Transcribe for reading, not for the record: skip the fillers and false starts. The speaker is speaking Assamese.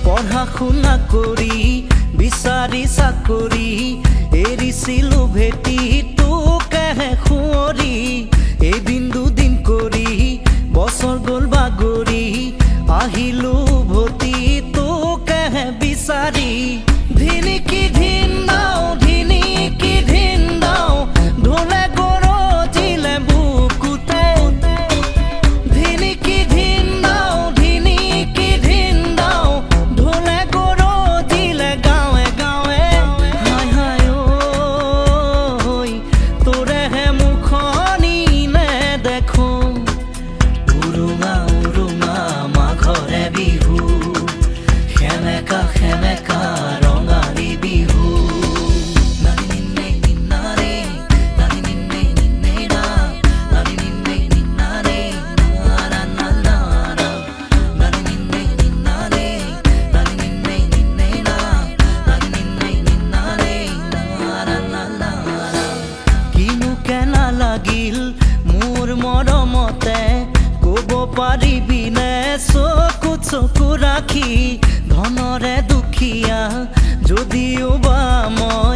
पढ़ा शुना करी विचारी चाकरी एरिसिलो भेटी তোকেহে খুঁৱৰি এদিন দুদিন কৰি বছৰ গ'ল বাগৰি আহিলো উভতি তোকেহে বিচাৰি ধিনিকি ধিন দাও ঢোলে গৰজিলে বুকুতে ধিনিকি ধিন দাও ঢোলে গৰজিলে গাঁৱে গাঁৱে হায় হায় ঐ তোৰেহে মুখনি নেদেখো উৰুঙা উৰুঙা মাঘৰে বিহু সেমেকা সেমেকা ৰঙালী বিহু লাগিল মোৰ মৰমতে ক'ব পাৰিবি নে চকুত চকু ৰাখি ধনৰে দুখীয়া যদিও বা মই